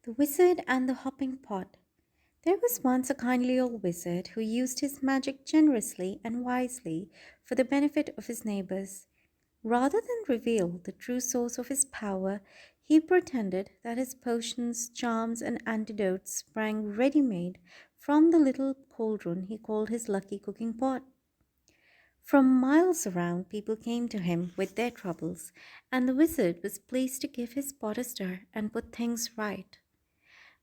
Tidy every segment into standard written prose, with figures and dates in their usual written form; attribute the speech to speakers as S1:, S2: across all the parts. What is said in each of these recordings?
S1: The Wizard and the Hopping Pot. There was once a kindly old wizard who used his magic generously and wisely for the benefit of his neighbors. Rather than reveal the true source of his power, he pretended that his potions, charms, and antidotes sprang ready made from the little cauldron he called his lucky cooking pot. From miles around, people came to him with their troubles, and the wizard was pleased to give his pot a stir and put things right.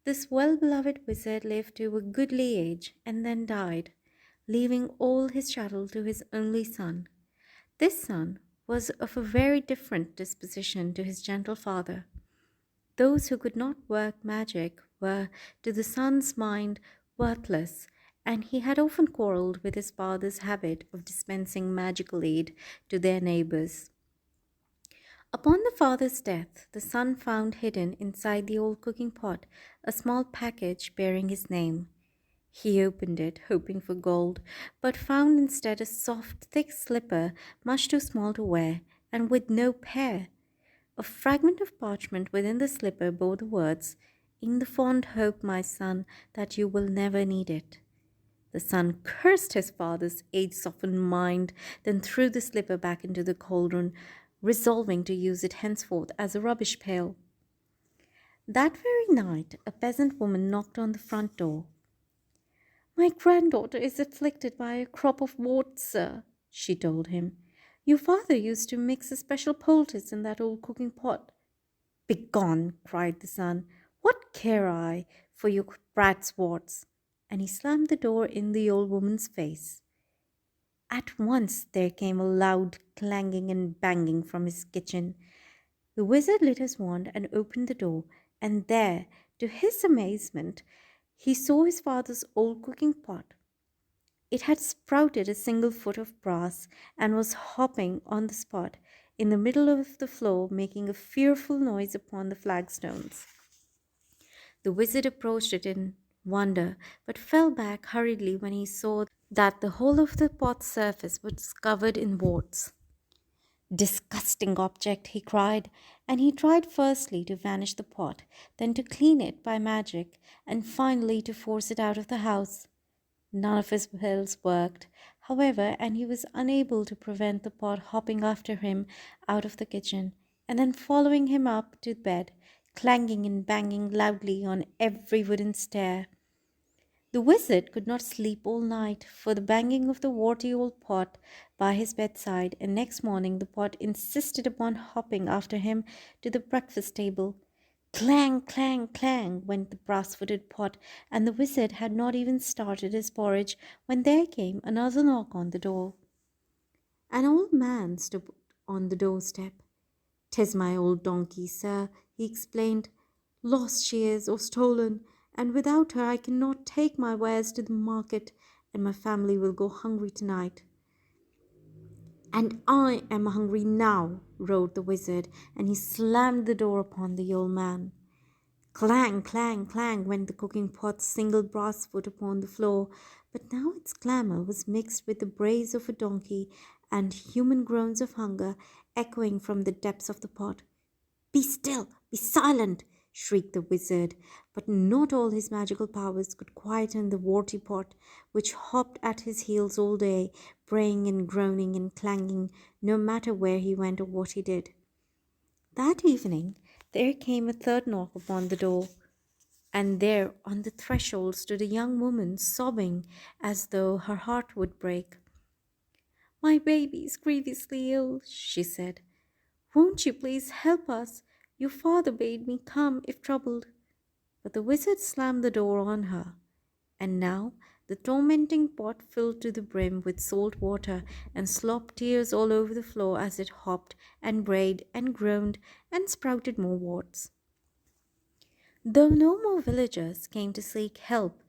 S1: This well beloved wizard lived to a goodly age and then died, leaving all his chattel to his only son. This son was of a very different disposition to his gentle father. Those who could not work magic were, to the son's mind, worthless, and he had often quarrelled with his father's habit of dispensing magical aid to their neighbours. Upon the father's death, the son found hidden inside the old cooking pot a small package bearing his name. He opened it, hoping for gold, but found instead a soft, thick slipper, much too small to wear, and with no pair. A fragment of parchment within the slipper bore the words, "In the fond hope, my son, that you will never need it." The son cursed his father's age softened mind, then threw the slipper back into the cauldron, resolving to use it henceforth as a rubbish pail. That very night, a peasant woman knocked on the front door. "My granddaughter is afflicted by a crop of warts, sir," she told him. "Your father used to mix a special poultice in that old cooking pot." "Begone!" cried the son. "What care I for your brat's warts?" And he slammed the door in the old woman's face. At once there came a loud clanging and banging from his kitchen. The wizard lit his wand and opened the door, and there, to his amazement, he saw his father's old cooking pot. It had sprouted a single foot of brass and was hopping on the spot in the middle of the floor, making a fearful noise upon the flagstones. The wizard approached it in wonder, but fell back hurriedly when he saw that the whole of the pot's surface was covered in warts. "Disgusting object!" he cried, and he tried firstly to vanish the pot, then to clean it by magic, and finally to force it out of the house. None of his spells worked, however, and he was unable to prevent the pot hopping after him out of the kitchen, and then following him up to bed, clanging and banging loudly on every wooden stair. The wizard could not sleep all night for the banging of the warty old pot by his bedside, and next morning the pot insisted upon hopping after him to the breakfast table. Clang, clang, clang went the brass-footed pot, and the wizard had not even started his porridge when there came another knock on the door. An old man stood on the doorstep. "'Tis my old donkey, sir," he explained. "Lost she is, or stolen, and without her I cannot take my wares to the market, and my family will go hungry tonight." "And I am hungry now," roared the wizard, and he slammed the door upon the old man. Clang, clang, clang went the cooking pot's single brass foot upon the floor, but now its clamour was mixed with the brays of a donkey and human groans of hunger echoing from the depths of the pot. "Be still! Be silent!" shrieked the wizard, but not all his magical powers could quieten the warty pot, which hopped at his heels all day, braying and groaning and clanging, no matter where he went or what he did. That evening there came a third knock upon the door, and there on the threshold stood a young woman sobbing as though her heart would break. "My baby is grievously ill," she said. "Won't you please help us? Your father bade me come if troubled." But the wizard slammed the door on her, and now the tormenting pot filled to the brim with salt water and slopped tears all over the floor as it hopped and brayed and groaned and sprouted more warts. Though no more villagers came to seek help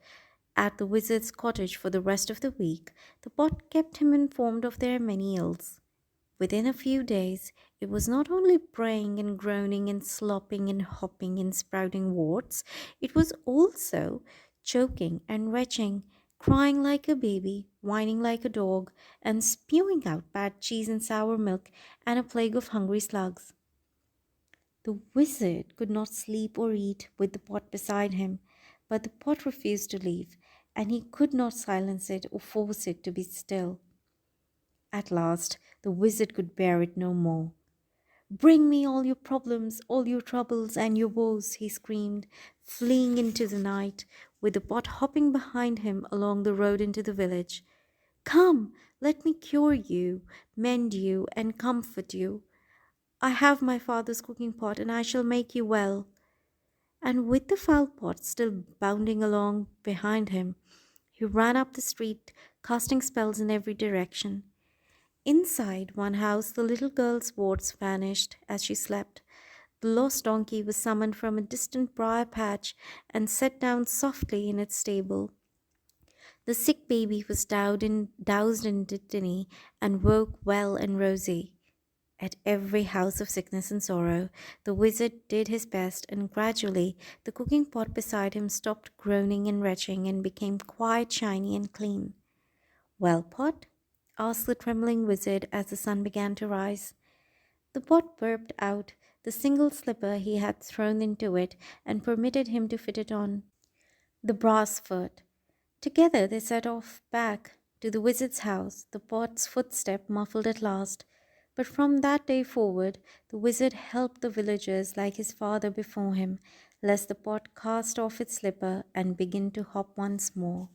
S1: at the wizard's cottage for the rest of the week, the pot kept him informed of their many ills. Within a few days, it was not only braying and groaning and slopping and hopping and sprouting warts, it was also choking and retching, crying like a baby, whining like a dog, and spewing out bad cheese and sour milk and a plague of hungry slugs. The wizard could not sleep or eat with the pot beside him, but the pot refused to leave, and he could not silence it or force it to be still. At last, the wizard could bear it no more. Bring me all your problems, all your troubles, and your woes, he screamed, fleeing into the night, with the pot hopping behind him along the road into the village. Come, let me cure you, mend you, and comfort you. I have my father's cooking pot, and I shall make you well. And with the fowl pot still bounding along behind him, he ran up the street, casting spells in every direction. Inside one house, the little girl's warts vanished as she slept. The lost donkey was summoned from a distant briar patch and set down softly in its stable. The sick baby was doused in dittany and woke well and rosy. At every house of sickness and sorrow, the wizard did his best, and gradually the cooking pot beside him stopped groaning and retching and became quite shiny and clean. Well, Pot? Asked the trembling wizard as the sun began to rise. The pot burped out the single slipper he had thrown into it and permitted him to fit it on the brass foot. Together they set off back to the wizard's house, the pot's footstep muffled at last. But from that day forward, the wizard helped the villagers like his father before him, lest the pot cast off its slipper and begin to hop once more.